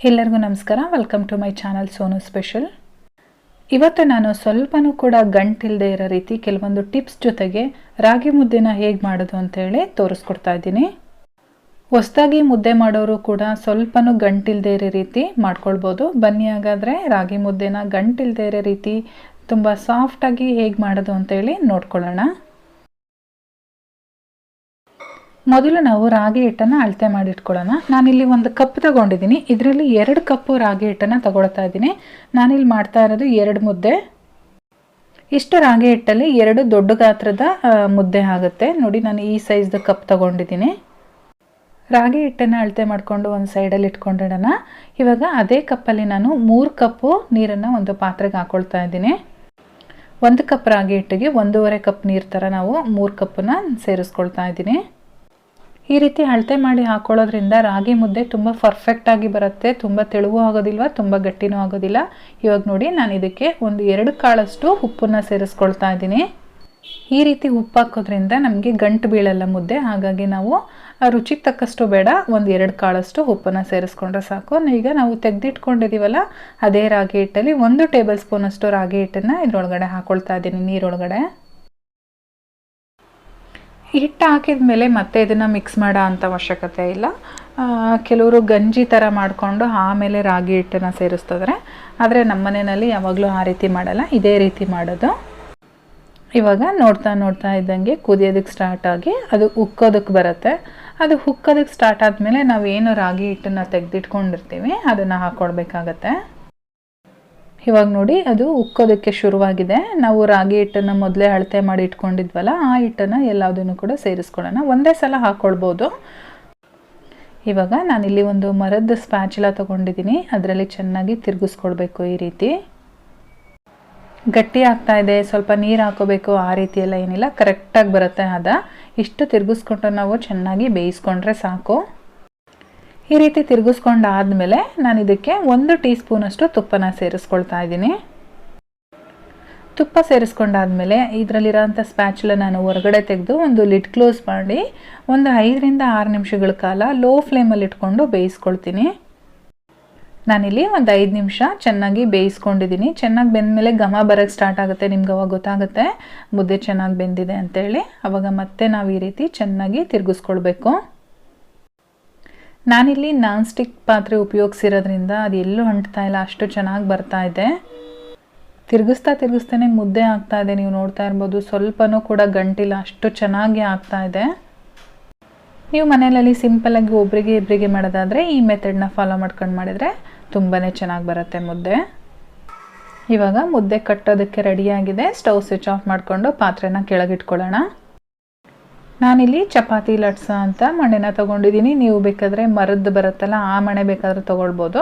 ಎಲ್ಲರಿಗೂ ನಮಸ್ಕಾರ. Welcome to my channel Sonu special. ಇವತ್ತು ನಾನು ಸ್ವಲ್ಪನೂ ಕೂಡ ಗಂಟಿಲ್ಲದೆ ಇರೋ ರೀತಿ ಕೆಲವೊಂದು ಟಿಪ್ಸ್ ಜೊತೆಗೆ ರಾಗಿ ಮುದ್ದೆನ ಹೇಗೆ ಮಾಡೋದು ಅಂತೇಳಿ ತೋರಿಸ್ಕೊಡ್ತಾ ಇದ್ದೀನಿ. ಹೊಸದಾಗಿ ಮುದ್ದೆ ಮಾಡೋರು ಕೂಡ ಸ್ವಲ್ಪನೂ ಗಂಟಿಲ್ಲದೆ ಇರೋ ರೀತಿ ಮಾಡ್ಕೊಳ್ಬೋದು. ಬನ್ನಿ ಹಾಗಾದರೆ ರಾಗಿ ಮುದ್ದೆನ ಗಂಟಿಲ್ಲದೆ ಇರೋ ರೀತಿ ತುಂಬ ಸಾಫ್ಟಾಗಿ ಹೇಗೆ ಮಾಡೋದು ಅಂತೇಳಿ ನೋಡ್ಕೊಳ್ಳೋಣ. ಮೊದಲು ನಾವು ರಾಗಿ ಹಿಟ್ಟನ್ನು ಅಳತೆ ಮಾಡಿಟ್ಕೊಳ್ಳೋಣ. ನಾನಿಲ್ಲಿ ಒಂದು ಕಪ್ ತಗೊಂಡಿದ್ದೀನಿ. ಇದರಲ್ಲಿ 2 ಕಪ್ಪು ರಾಗಿ ಹಿಟ್ಟನ್ನು ತಗೊಳ್ತಾ ಇದ್ದೀನಿ. ನಾನಿಲ್ಲಿ ಮಾಡ್ತಾ ಇರೋದು 2 ಮುದ್ದೆ. ಇಷ್ಟು ರಾಗಿ ಹಿಟ್ಟಲ್ಲಿ 2 ದೊಡ್ಡ ಗಾತ್ರದ ಮುದ್ದೆ ಆಗುತ್ತೆ. ನೋಡಿ, ನಾನು ಈ ಸೈಜ್ದು ಕಪ್ ತಗೊಂಡಿದ್ದೀನಿ. ರಾಗಿ ಹಿಟ್ಟನ್ನು ಅಳತೆ ಮಾಡಿಕೊಂಡು ಒಂದು ಸೈಡಲ್ಲಿ ಇಟ್ಕೊಂಡಿಡೋಣ. ಇವಾಗ ಅದೇ ಕಪ್ಪಲ್ಲಿ ನಾನು 3 ಕಪ್ಪು ನೀರನ್ನು ಒಂದು ಪಾತ್ರೆಗೆ ಹಾಕ್ಕೊಳ್ತಾ ಇದ್ದೀನಿ. 1 ಕಪ್ ರಾಗಿ ಹಿಟ್ಟಿಗೆ 1.5 ಕಪ್ ನೀರು ಥರ ನಾವು 3 ಕಪ್ಪನ್ನ ಸೇರಿಸ್ಕೊಳ್ತಾ ಇದ್ದೀನಿ. ಈ ರೀತಿ ಅಳತೆ ಮಾಡಿ ಹಾಕೊಳ್ಳೋದ್ರಿಂದ ರಾಗಿ ಮುದ್ದೆ ತುಂಬ ಪರ್ಫೆಕ್ಟಾಗಿ ಬರುತ್ತೆ. ತುಂಬ ತೆಳುವೂ ಆಗೋದಿಲ್ವ, ತುಂಬ ಗಟ್ಟಿನೂ ಆಗೋದಿಲ್ಲ. ಇವಾಗ ನೋಡಿ, ನಾನು ಇದಕ್ಕೆ ಒಂದು 2 ಕಾಳಷ್ಟು ಉಪ್ಪನ್ನು ಸೇರಿಸ್ಕೊಳ್ತಾ ಇದ್ದೀನಿ. ಈ ರೀತಿ ಉಪ್ಪು ಹಾಕೋದ್ರಿಂದ ನಮಗೆ ಗಂಟು ಬೀಳಲ್ಲ ಮುದ್ದೆ. ಹಾಗಾಗಿ ನಾವು ರುಚಿಗೆ ತಕ್ಕಷ್ಟು ಬೇಡ, ಒಂದು 2 ಕಾಳಷ್ಟು ಉಪ್ಪನ್ನು ಸೇರಿಸ್ಕೊಂಡ್ರೆ ಸಾಕು. ಈಗ ನಾವು ತೆಗೆದಿಟ್ಕೊಂಡಿದ್ದೀವಲ್ಲ, ಅದೇ ರಾಗಿ ಹಿಟ್ಟಲ್ಲಿ 1 ಟೇಬಲ್ ಸ್ಪೂನಷ್ಟು ರಾಗಿ ಹಿಟ್ಟನ್ನು ಇದರೊಳಗಡೆ ಹಾಕ್ಕೊಳ್ತಾ ಇದ್ದೀನಿ, ನೀರೊಳಗಡೆ. ಹಿಟ್ಟು ಹಾಕಿದ ಮೇಲೆ ಮತ್ತೆ ಇದನ್ನು ಮಿಕ್ಸ್ ಮಾಡೋ ಅಂಥ ಅವಶ್ಯಕತೆ ಇಲ್ಲ. ಕೆಲವರು ಗಂಜಿ ಥರ ಮಾಡಿಕೊಂಡು ಆಮೇಲೆ ರಾಗಿ ಹಿಟ್ಟನ್ನು ಸೇರಿಸ್ತಿದ್ರೆ, ಆದರೆ ನಮ್ಮ ಮನೆಯಲ್ಲಿ ಯಾವಾಗಲೂ ಆ ರೀತಿ ಮಾಡಲ್ಲ, ಇದೇ ರೀತಿ ಮಾಡೋದು. ಇವಾಗ ನೋಡ್ತಾ ಇದ್ದಂಗೆ ಕುದಿಯೋದಕ್ಕೆ ಸ್ಟಾರ್ಟ್ ಆಗಿ ಅದು ಉಕ್ಕೋದಕ್ಕೆ ಬರುತ್ತೆ. ಅದು ಉಕ್ಕೋದಕ್ಕೆ ಸ್ಟಾರ್ಟ್ ಆದಮೇಲೆ ನಾವೇನು ರಾಗಿ ಹಿಟ್ಟನ್ನು ತೆಗೆದಿಟ್ಕೊಂಡಿರ್ತೀವಿ ಅದನ್ನು ಹಾಕ್ಕೊಳ್ಬೇಕಾಗತ್ತೆ. ಇವಾಗ ನೋಡಿ, ಅದು ಉಕ್ಕೋದಕ್ಕೆ ಶುರುವಾಗಿದೆ. ನಾವು ರಾಗಿ ಹಿಟ್ಟನ್ನು ಮೊದಲೇ ಅಳತೆ ಮಾಡಿ ಇಟ್ಕೊಂಡಿದ್ವಲ್ಲ, ಆ ಹಿಟ್ಟನ್ನು ಎಲ್ಲದನ್ನು ಕೂಡ ಸೇರಿಸ್ಕೊಳ್ಳೋಣ. ಒಂದೇ ಸಲ ಹಾಕ್ಕೊಳ್ಬೋದು. ಇವಾಗ ನಾನಿಲ್ಲಿ ಒಂದು ಮರದ ಸ್ಪ್ಯಾಚುಲಾ ತೊಗೊಂಡಿದ್ದೀನಿ. ಅದರಲ್ಲಿ ಚೆನ್ನಾಗಿ ತಿರುಗಿಸ್ಕೊಳ್ಬೇಕು. ಈ ರೀತಿ ಗಟ್ಟಿ ಆಗ್ತಾ ಇದೆ, ಸ್ವಲ್ಪ ನೀರು ಹಾಕೋಬೇಕು, ಆ ರೀತಿ ಎಲ್ಲ ಏನಿಲ್ಲ, ಕರೆಕ್ಟಾಗಿ ಬರುತ್ತೆ. ಇಷ್ಟು ತಿರುಗಿಸ್ಕೊಂಡು ನಾವು ಚೆನ್ನಾಗಿ ಬೇಯಿಸ್ಕೊಂಡ್ರೆ ಸಾಕು. ಈ ರೀತಿ ತಿರುಗಿಸ್ಕೊಂಡಾದ್ಮೇಲೆ ನಾನು ಇದಕ್ಕೆ 1 ಟೀ ಸ್ಪೂನಷ್ಟು ತುಪ್ಪನ ಸೇರಿಸ್ಕೊಳ್ತಾ ಇದ್ದೀನಿ. ತುಪ್ಪ ಸೇರಿಸ್ಕೊಂಡಾದ್ಮೇಲೆ ಇದರಲ್ಲಿರೋಂಥ ಸ್ಪ್ಯಾಚುಲ ನಾನು ಹೊರಗಡೆ ತೆಗೆದು ಒಂದು ಲಿಡ್ ಕ್ಲೋಸ್ ಮಾಡಿ ಒಂದು 5 ರಿಂದ 6 ನಿಮಿಷಗಳ ಕಾಲ ಲೋ ಫ್ಲೇಮಲ್ಲಿ ಇಟ್ಕೊಂಡು ಬೇಯಿಸ್ಕೊಳ್ತೀನಿ. ನಾನಿಲ್ಲಿ ಒಂದು 5 ನಿಮಿಷ ಚೆನ್ನಾಗಿ ಬೇಯಿಸ್ಕೊಂಡಿದ್ದೀನಿ. ಚೆನ್ನಾಗಿ ಬೆಂದಮೇಲೆ ಘಮ ಬರೋಕ್ಕೆ ಸ್ಟಾರ್ಟ್ ಆಗುತ್ತೆ. ನಿಮ್ಗೆ ಅವಾಗ ಗೊತ್ತಾಗುತ್ತೆ ಮುದ್ದೆ ಚೆನ್ನಾಗಿ ಬೆಂದಿದೆ ಅಂತೇಳಿ. ಆವಾಗ ಮತ್ತೆ ನಾವು ಈ ರೀತಿ ಚೆನ್ನಾಗಿ ತಿರುಗಿಸ್ಕೊಳ್ಬೇಕು. ನಾನಿಲ್ಲಿ ನಾನ್ ಸ್ಟಿಕ್ ಪಾತ್ರೆ ಉಪಯೋಗಿಸಿರೋದ್ರಿಂದ ಅದು ಎಲ್ಲೂ ಅಂಟ್ತಾ ಇಲ್ಲ, ಅಷ್ಟು ಚೆನ್ನಾಗಿ ಬರ್ತಾ ಇದೆ. ತಿರುಗಿಸ್ತಾನೆ ಮುದ್ದೆ ಆಗ್ತಾ ಇದೆ. ನೀವು ನೋಡ್ತಾ ಇರ್ಬೋದು, ಸ್ವಲ್ಪನೂ ಕೂಡ ಗಂಟಿಲ್ಲ, ಅಷ್ಟು ಚೆನ್ನಾಗಿ ಆಗ್ತಾ ಇದೆ. ನೀವು ಮನೆಯಲ್ಲಿ ಸಿಂಪಲ್ಲಾಗಿ ಒಬ್ಬರಿಗೆ ಇಬ್ಬರಿಗೆ ಮಾಡೋದಾದರೆ ಈ ಮೆಥಡ್ನ ಫಾಲೋ ಮಾಡ್ಕೊಂಡು ಮಾಡಿದರೆ ತುಂಬಾ ಚೆನ್ನಾಗಿ ಬರುತ್ತೆ ಮುದ್ದೆ. ಇವಾಗ ಮುದ್ದೆ ಕಟ್ಟೋದಕ್ಕೆ ರೆಡಿಯಾಗಿದೆ. ಸ್ಟವ್ ಸ್ವಿಚ್ ಆಫ್ ಮಾಡಿಕೊಂಡು ಪಾತ್ರೆನ ಕೆಳಗಿಟ್ಕೊಳ್ಳೋಣ. ನಾನಿಲ್ಲಿ ಚಪಾತಿ ಲಟ್ಸ ಅಂತ ಮಣೆನ ತೊಗೊಂಡಿದ್ದೀನಿ. ನೀವು ಬೇಕಾದರೆ ಮರದ್ದು ಬರುತ್ತಲ್ಲ, ಆ ಮಣೆ ಬೇಕಾದರೆ ತೊಗೊಳ್ಬೋದು.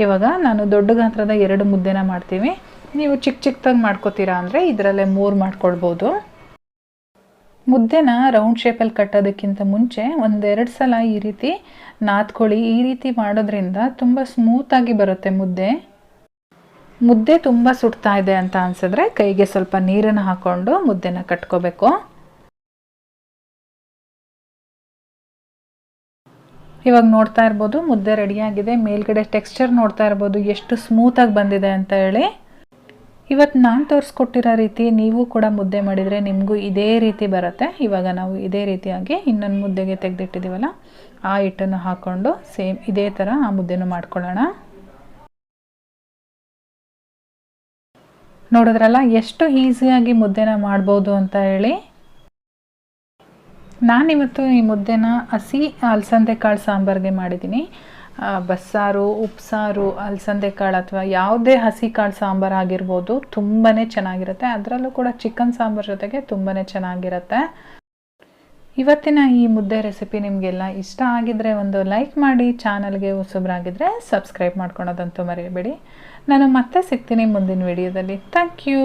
ಇವಾಗ ನಾನು ದೊಡ್ಡ ಗಾತ್ರದ 2 ಮುದ್ದೆನ ಮಾಡ್ತೀವಿ. ನೀವು ಚಿಕ್ಕದಾಗಿ ಮಾಡ್ಕೋತೀರಾ ಅಂದರೆ ಇದರಲ್ಲೇ 3 ಮಾಡ್ಕೊಳ್ಬೋದು. ಮುದ್ದೆನ ರೌಂಡ್ ಶೇಪಲ್ಲಿ ಕಟ್ಟೋದಕ್ಕಿಂತ ಮುಂಚೆ 1-2 ಸಲ ಈ ರೀತಿ ನಾದ್ಕೊಳ್ಳಿ. ಈ ರೀತಿ ಮಾಡೋದ್ರಿಂದ ತುಂಬ ಸ್ಮೂತಾಗಿ ಬರುತ್ತೆ ಮುದ್ದೆ. ಮುದ್ದೆ ತುಂಬ ಸುಡ್ತಾ ಇದೆ ಅಂತ ಅನಿಸಿದ್ರೆ ಕೈಗೆ ಸ್ವಲ್ಪ ನೀರನ್ನು ಹಾಕ್ಕೊಂಡು ಮುದ್ದೆನ ಕಟ್ಕೋಬೇಕು. ಇವಾಗ ನೋಡ್ತಾ ಇರ್ಬೋದು, ಮುದ್ದೆ ರೆಡಿಯಾಗಿದೆ. ಮೇಲ್ಗಡೆ ಟೆಕ್ಸ್ಚರ್ ನೋಡ್ತಾ ಇರ್ಬೋದು ಎಷ್ಟು ಸ್ಮೂತಾಗಿ ಬಂದಿದೆ ಅಂತ ಹೇಳಿ. ಇವತ್ತು ನಾನು ತೋರಿಸ್ಕೊಟ್ಟಿರೋ ರೀತಿ ನೀವು ಕೂಡ ಮುದ್ದೆ ಮಾಡಿದರೆ ನಿಮಗೂ ಇದೇ ರೀತಿ ಬರುತ್ತೆ. ಇವಾಗ ನಾವು ಇದೇ ರೀತಿಯಾಗಿ ಇನ್ನೊಂದು ಮುದ್ದೆಗೆ ತೆಗೆದಿಟ್ಟಿದ್ದೀವಲ್ಲ, ಆ ಹಿಟ್ಟನ್ನು ಹಾಕ್ಕೊಂಡು ಸೇಮ್ ಇದೇ ಥರ ಆ ಮುದ್ದೆನೂ ಮಾಡ್ಕೊಳ್ಳೋಣ. ನೋಡಿದ್ರಲ್ಲ ಎಷ್ಟು ಈಸಿಯಾಗಿ ಮುದ್ದೆನ ಮಾಡ್ಬೋದು ಅಂತ ಹೇಳಿ. ನಾನಿವತ್ತು ಈ ಮುದ್ದೆನ ಹಸಿ ಅಲಸಂದೆ ಕಾಳು ಸಾಂಬಾರಿಗೆ ಮಾಡಿದ್ದೀನಿ. ಬಸ್ಸಾರು, ಉಪ್ಸಾರು, ಅಲಸಂದೆ ಕಾಳು ಅಥವಾ ಯಾವುದೇ ಹಸಿ ಕಾಳು ಸಾಂಬಾರು ಆಗಿರ್ಬೋದು, ತುಂಬಾ ಚೆನ್ನಾಗಿರುತ್ತೆ. ಅದರಲ್ಲೂ ಕೂಡ ಚಿಕನ್ ಸಾಂಬಾರು ಜೊತೆಗೆ ತುಂಬಾ ಚೆನ್ನಾಗಿರುತ್ತೆ. ಇವತ್ತಿನ ಈ ಮುದ್ದೆ ರೆಸಿಪಿ ನಿಮಗೆಲ್ಲ ಇಷ್ಟ ಆಗಿದ್ದರೆ ಒಂದು ಲೈಕ್ ಮಾಡಿ, ಚಾನಲ್ಗೆ ಹೊಸಬರಾಗಿದ್ದರೆ ಸಬ್ಸ್ಕ್ರೈಬ್ ಮಾಡ್ಕೊಳೋದಂತೂ ಮರೆಯಬೇಡಿ. ನಾನು ಮತ್ತೆ ಸಿಗ್ತೀನಿ ಮುಂದಿನ ವಿಡಿಯೋದಲ್ಲಿ. Thank you.